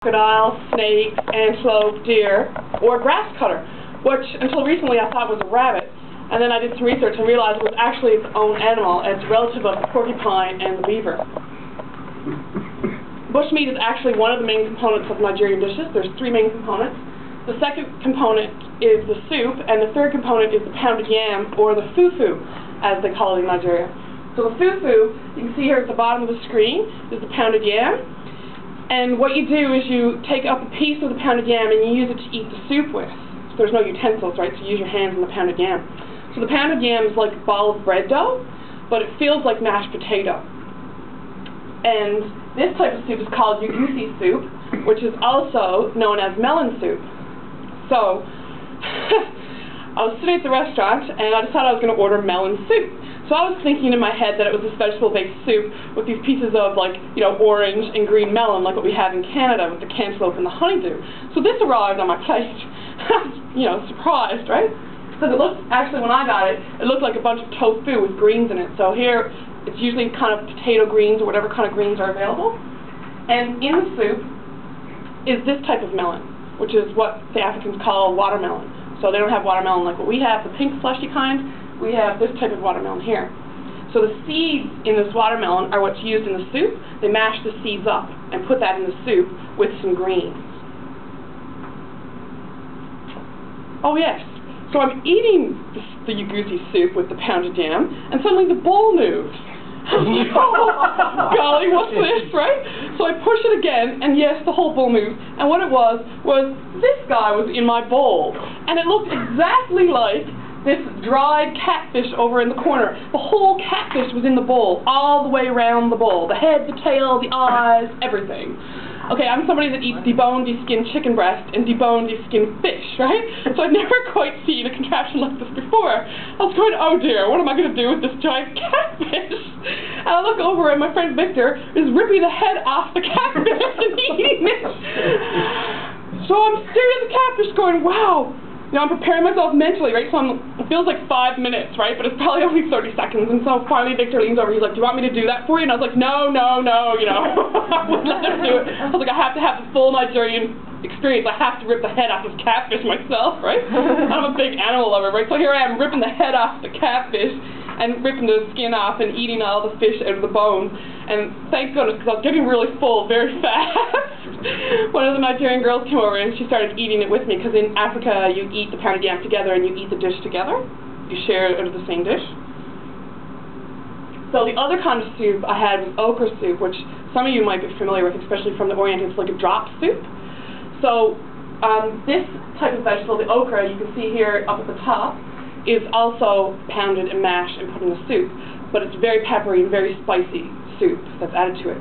crocodile, snake, antelope, deer, or grass cutter, which until recently I thought was a rabbit. And then I did some research and realized it was actually its own animal. It's a relative of the porcupine and the beaver. Bushmeat is actually one of the main components of Nigerian dishes. There's 3 main components. The second component is the soup, and the third component is the pounded yam, or the fufu, as they call it in Nigeria. So the fufu, you can see here at the bottom of the screen, is the pounded yam. And what you do is you take up a piece of the pounded yam and you use it to eat the soup with. So there's no utensils, right? So you use your hands in the pounded yam. So the pounded yam is like a ball of bread dough, but it feels like mashed potato. And this type of soup is called ugusi soup, which is also known as melon soup. So I was sitting at the restaurant and I decided I was going to order melon soup. So I was thinking in my head that it was this vegetable-based soup with these pieces of, like, you know, orange and green melon, like what we have in Canada with the cantaloupe and the honeydew. So this arrived on my plate. I was, you know, surprised, right? Because it looked, actually when I got it, it looked like a bunch of tofu with greens in it. So here, it's usually kind of potato greens or whatever kind of greens are available. And in the soup is this type of melon, which is what the Africans call watermelon. So they don't have watermelon like what we have, the pink fleshy kind. We have this type of watermelon here. So the seeds in this watermelon are what's used in the soup. They mash the seeds up and put that in the soup with some greens. Oh yes. So I'm eating the ugusi soup with the pounded yam, and suddenly the bowl moves. Oh, golly, what's this, right? So I push it again, and yes, the whole bowl moved. And what it was this guy was in my bowl. And it looked exactly like this dried catfish over in the corner. The whole catfish was in the bowl, all the way around the bowl. The head, the tail, the eyes, everything. Okay, I'm somebody that eats deboned, deskinned chicken breast and deboned, deskinned fish, right? So I've never quite seen a contraption like this before. I was going, oh dear, what am I going to do with this giant catfish? And I look over and my friend Victor is ripping the head off the catfish and eating it. So I'm staring at the catfish going, wow. You know, I'm preparing myself mentally, right? So it feels like 5 minutes, right? But it's probably only 30 seconds. And so finally Victor leans over. He's like, do you want me to do that for you? And I was like, no, no, no, you know. I wouldn't let him do it. I was like, I have to have the full Nigerian experience. I have to rip the head off this catfish myself, right? I'm a big animal lover, right? So here I am ripping the head off the catfish and ripping the skin off and eating all the fish out of the bones. And thank goodness, because I was getting really full very fast. One of the Nigerian girls came over and she started eating it with me, because in Africa you eat the pounded yam together and you eat the dish together. You share it out of the same dish. So the other kind of soup I had was okra soup, which some of you might be familiar with, especially from the Orient. It's like a drop soup. So this type of vegetable, the okra, you can see here up at the top, is also pounded and mashed and put in the soup. But it's very peppery and very spicy soup that's added to it.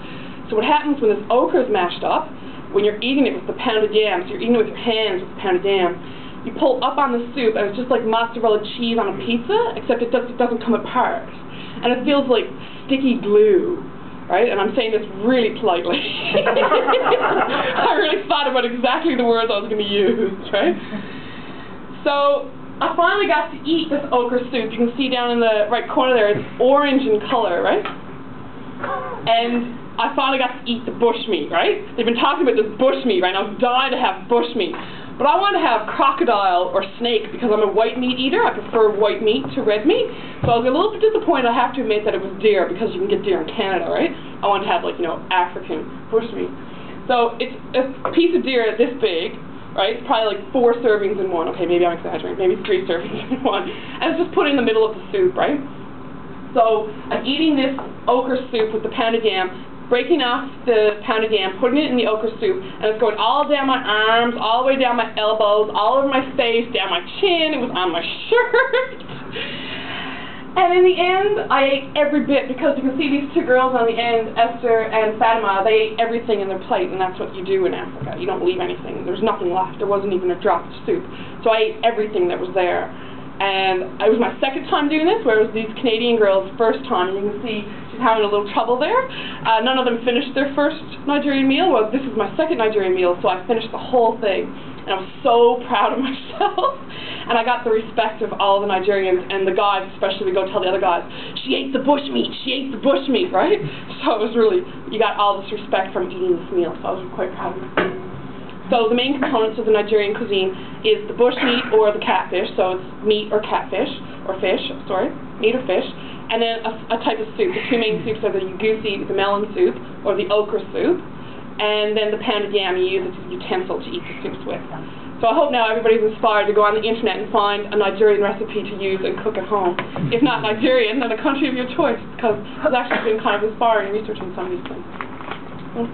So what happens when this okra is mashed up, when you're eating it with the pounded yam, so you're eating it with your hands with the pounded yam, you pull up on the soup and it's just like mozzarella cheese on a pizza, except it doesn't come apart. And it feels like sticky glue, right? And I'm saying this really politely. I really thought about exactly the words I was going to use, right? So I finally got to eat this okra soup. You can see down in the right corner there, it's orange in color, right? And I finally got to eat the bushmeat, right? They've been talking about this bushmeat, right? And I was dying to have bushmeat. But I wanted to have crocodile or snake because I'm a white meat eater. I prefer white meat to red meat. So I was a little bit disappointed, I have to admit, that it was deer, because you can get deer in Canada, right? I wanted to have, like, you know, African bushmeat. So it's a piece of deer this big, right? It's probably like 4 servings in one. Okay, maybe I'm exaggerating. Maybe 3 servings in one. And it's just put in the middle of the soup, right? So I'm eating this okra soup with the pounded yam, breaking off the pounded yam, putting it in the okra soup, and it's going all down my arms, all the way down my elbows, all over my face, down my chin, it was on my shirt. And in the end, I ate every bit, because you can see these 2 girls on the end, Esther and Fatima, they ate everything in their plate, and that's what you do in Africa. You don't leave anything. There was nothing left. There wasn't even a drop of soup. So I ate everything that was there. And it was my second time doing this, whereas these Canadian girls' first time. You can see she's having a little trouble there. None of them finished their first Nigerian meal. Well, this is my second Nigerian meal, so I finished the whole thing. And I was so proud of myself. And I got the respect of all the Nigerians, and the guys especially would go tell the other guys, she ate the bushmeat, she ate the bushmeat, right? So it was really, you got all this respect from eating this meal, so I was quite proud of myself. So the main components of the Nigerian cuisine is the bush meat or the catfish, so it's meat or catfish, or fish, sorry, meat or fish, and then a type of soup. The two main soups are the the melon soup, or the okra soup, and then the pounded yam you use as a utensil to eat the soups with. So I hope now everybody's inspired to go on the internet and find a Nigerian recipe to use and cook at home. If not Nigerian, then a country of your choice, because it's actually been kind of inspiring researching some of these things.